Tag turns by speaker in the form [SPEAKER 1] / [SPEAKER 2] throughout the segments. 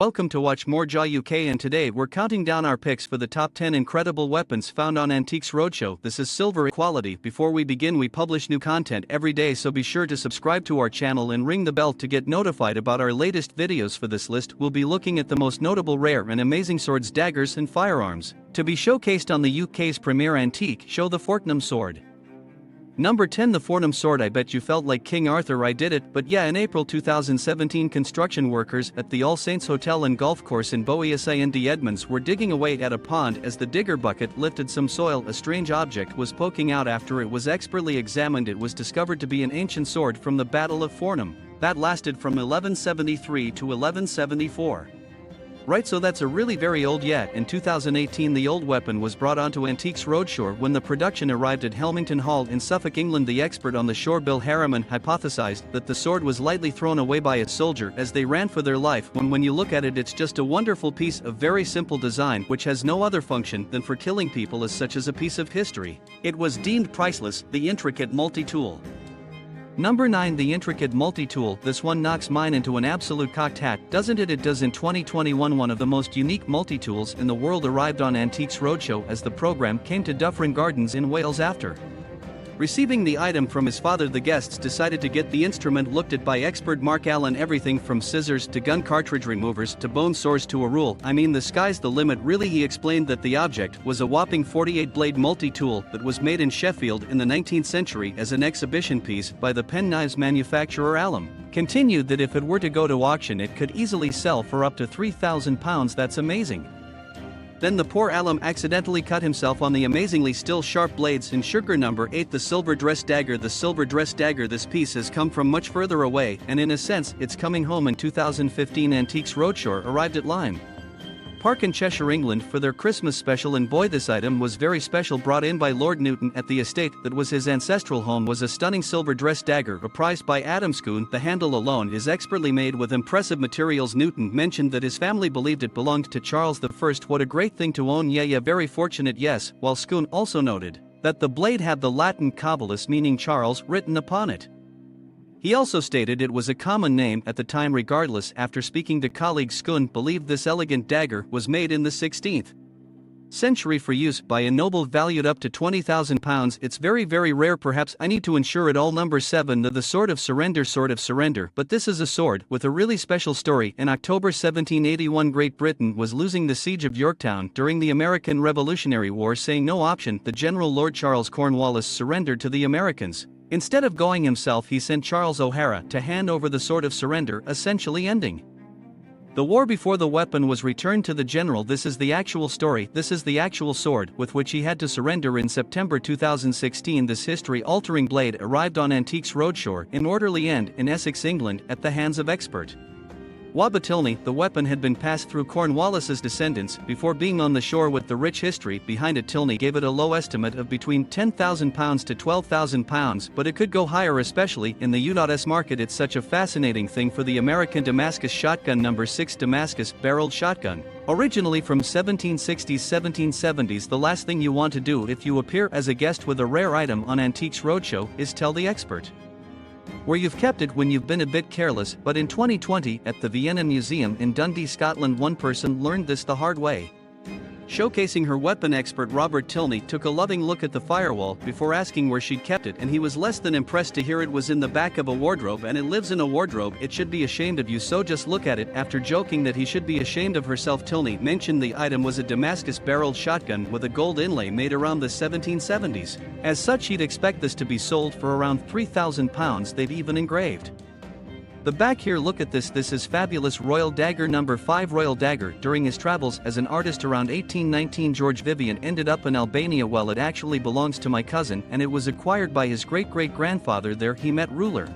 [SPEAKER 1] Welcome to WatchMojoUK, and today we're counting down our picks for the top 10 incredible weapons found on Antiques Roadshow. This is silver quality. Before we begin, we publish new content every day, so be sure to subscribe to our channel and ring the bell to get notified about our latest videos. For this list, we'll be looking at the most notable rare and amazing swords, daggers and firearms to be showcased on the UK's premier antique show, the Fordham sword. Number 10, the Fordham sword. I bet you felt like King Arthur. I did it, but yeah, in April 2017, construction workers at the All Saints Hotel and Golf Course in Bowie, Edmonds were digging away at a pond. As the digger bucket lifted some soil, a strange object was poking out. After it was expertly examined, it was discovered to be an ancient sword from the Battle of Fordham that lasted from 1173 to 1174. Right, so that's a really very old yet. In 2018, the old weapon was brought onto Antiques Roadshow when the production arrived at Helmington Hall in Suffolk, England. The expert on the shore, Bill Harriman, hypothesized that the sword was lightly thrown away by a soldier as they ran for their life. When you look at it, it's just a wonderful piece of very simple design which has no other function than for killing people. As such, as a piece of history, it was deemed priceless. The intricate multi-tool. Number 9, the intricate multi-tool. This one knocks mine into an absolute cocked hat, doesn't it? It does. In 2021, one of the most unique multi-tools in the world arrived on Antiques Roadshow as the program came to Dufferin Gardens in Wales. After receiving the item from his father, the guests decided to get the instrument looked at by expert Mark Allen. Everything from scissors to gun cartridge removers to bone saws to a rule. I mean, the sky's the limit, really. He explained that the object was a whopping 48-blade multi-tool that was made in Sheffield in the 19th century as an exhibition piece by the penknives manufacturer Allen. Continued that if it were to go to auction, it could easily sell for up to £3,000. That's amazing. Then the poor Alum accidentally cut himself on the amazingly still sharp blades. In sugar. Number 8, the silver dress dagger. The silver dress dagger. This piece has come from much further away, and in a sense, it's coming home. In 2015, Antiques Roadshow arrived at Lime Park in Cheshire, England for their Christmas special, and boy, this item was very special. Brought in by Lord Newton at the estate that was his ancestral home was a stunning silver dress dagger apprised by Adam Schoon. The handle alone is expertly made with impressive materials. Newton mentioned that his family believed it belonged to Charles I. What a great thing to own. Yeah, very fortunate, yes. While Schoon also noted that the blade had the Latin Caballus, meaning Charles, written upon it. He also stated it was a common name at the time. Regardless, after speaking to colleagues, Schoon believed this elegant dagger was made in the 16th century for use by a noble, valued up to £20,000. It's very rare. Perhaps I need to insure it all. Number 7, the sword of surrender. Sword of surrender. But this is a sword with a really special story. In October 1781, Great Britain was losing the siege of Yorktown during the American Revolutionary War. Saying no option, the General Lord Charles Cornwallis surrendered to the Americans. Instead of going himself, he sent Charles O'Hara to hand over the sword of surrender, essentially ending the war before the weapon was returned to the general. This is the actual story. This is the actual sword with which he had to surrender. In September 2016, this history-altering blade arrived on Antiques Roadshow in Orderly End in Essex, England, at the hands of expert Wabatilney. The weapon had been passed through Cornwallis's descendants before being on the shore. With the rich history behind it, Tilney gave it a low estimate of between £10,000 to £12,000, but it could go higher, especially in the US market. It's such a fascinating thing for the American Damascus shotgun. Number 6, Damascus barreled shotgun. Originally from 1760s, 1770s, the last thing you want to do if you appear as a guest with a rare item on Antiques Roadshow is tell the expert where you've kept it when you've been a bit careless. But in 2020, at the Vienna Museum in Dundee, Scotland, one person learned this the hard way. Showcasing her weapon, expert Robert Tilney took a loving look at the firewall before asking where she'd kept it, and he was less than impressed to hear it was in the back of a wardrobe. And it lives in a wardrobe. It should be ashamed of you, so just look at it. After joking that he should be ashamed of herself, Tilney mentioned the item was a Damascus barreled shotgun with a gold inlay made around the 1770s. As such, he'd expect this to be sold for around £3,000. They've even engraved the back here. Look at this. This is fabulous. Royal dagger. Number 5, royal dagger. During his travels as an artist around 1819, George Vivian ended up in Albania. Well, it actually belongs to my cousin, and it was acquired by his great-great-grandfather. There he met ruler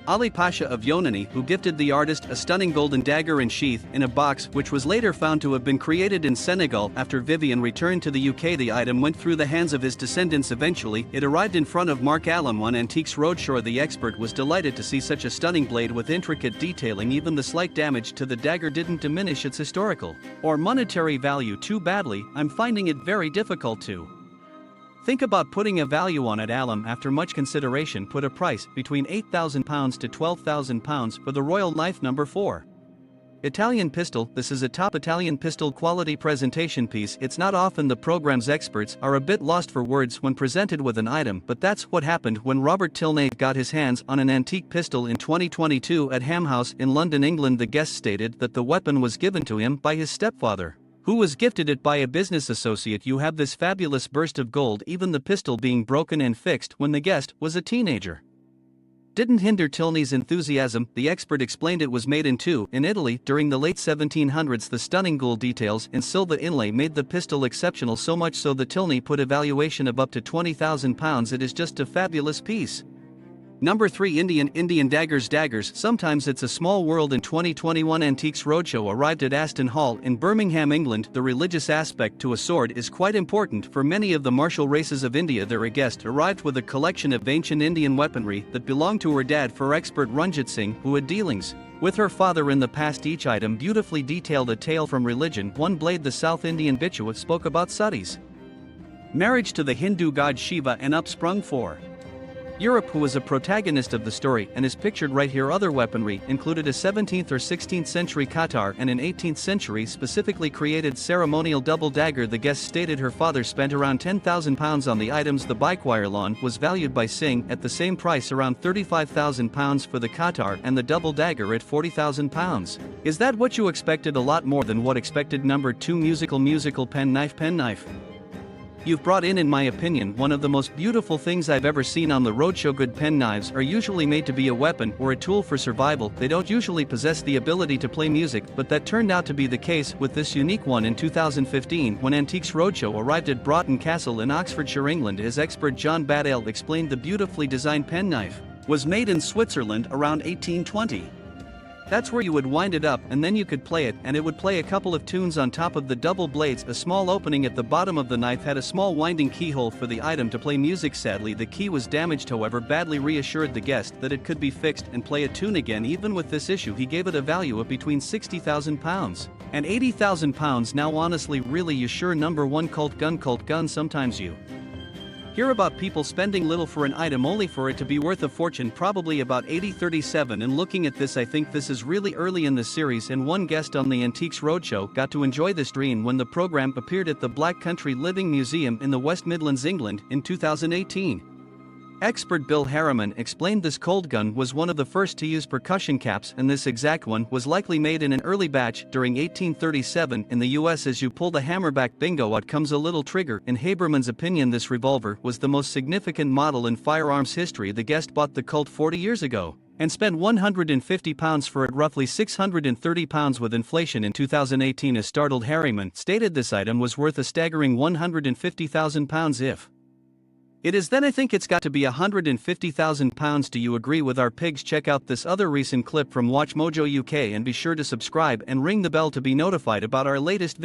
[SPEAKER 1] Ali Pasha of Yonani, who gifted the artist a stunning golden dagger in sheath in a box, which was later found to have been created in Senegal. After Vivian returned to the UK, the item went through the hands of his descendants. Eventually, it arrived in front of Mark Allen on Antiques Roadshow. The expert was delighted to see such a stunning blade with intricate detailing. Even the slight damage to the dagger didn't diminish its historical or monetary value too badly. I'm finding it very difficult to think about putting a value on it. Alum, after much consideration, put a price between £8,000 to £12,000 for the royal knife. Number 4. Italian pistol. This is a top Italian pistol quality presentation piece. It's not often the program's experts are a bit lost for words when presented with an item, but that's what happened when Robert Tilney got his hands on an antique pistol in 2022 at Ham House in London, England. The guest stated that the weapon was given to him by his stepfather, who was gifted it by a business associate. You have this fabulous burst of gold, even the pistol being broken and fixed when the guest was a teenager. Didn't hinder Tilney's enthusiasm. The expert explained it was made in Italy during the late 1700s. The stunning gold details and silver inlay made the pistol exceptional, so much so that Tilney put a valuation of up to £20,000. It is just a fabulous piece. Number 3. Indian daggers. Sometimes it's a small world. In 2021, Antiques Roadshow arrived at Aston Hall in Birmingham, England. The religious aspect to a sword is quite important for many of the martial races of India. There, a guest arrived with a collection of ancient Indian weaponry that belonged to her dad, for expert Ranjit Singh, who had dealings with her father in the past. Each item beautifully detailed a tale from religion. One blade. The South Indian Bichua spoke about Sati's marriage to the Hindu god Shiva and upsprung for Europe, who was a protagonist of the story and is pictured right here. Other weaponry included a 17th or 16th century Qatar and an 18th century specifically created ceremonial double dagger. The guest stated her father spent around £10,000 on the items. The biquire lawn was valued by Singh at the same price, around £35,000 for the Qatar and the double dagger at £40,000. Is that what you expected? A lot more than what expected. Number 2. Musical pen knife. You've brought in my opinion, one of the most beautiful things I've ever seen on the roadshow. Good pen knives are usually made to be a weapon or a tool for survival. They don't usually possess the ability to play music, but that turned out to be the case with this unique one. In 2015, when Antiques Roadshow arrived at Broughton Castle in Oxfordshire, England, his expert John Badale explained the beautifully designed pen knife was made in Switzerland around 1820. That's where you would wind it up and then you could play it, and it would play a couple of tunes on top of the double blades. A small opening at the bottom of the knife had a small winding keyhole for the item to play music. Sadly, the key was damaged, however, Badley reassured the guest that it could be fixed and play a tune again. Even with this issue, he gave it a value of between £60,000 and £80,000. Now honestly, really, you sure? Number 1. Colt gun. Sometimes you hear about people spending little for an item only for it to be worth a fortune, probably about 80-37. And looking at this, I think this is really early in the series, and one guest on the Antiques Roadshow got to enjoy this dream when the program appeared at the Black Country Living Museum in the West Midlands, England, in 2018. Expert Bill Harriman explained this Colt gun was one of the first to use percussion caps, and this exact one was likely made in an early batch during 1837 in the US. As you pull the hammer back, bingo, out comes a little trigger. In Haberman's opinion, this revolver was the most significant model in firearms history. The guest bought the Colt 40 years ago and spent £150 for it, roughly £630 with inflation in 2018. A startled Harriman stated this item was worth a staggering £150,000 if it is, then I think it's got to be £150,000. Do you agree with our pigs? Check out this other recent clip from WatchMojoUK and be sure to subscribe and ring the bell to be notified about our latest videos.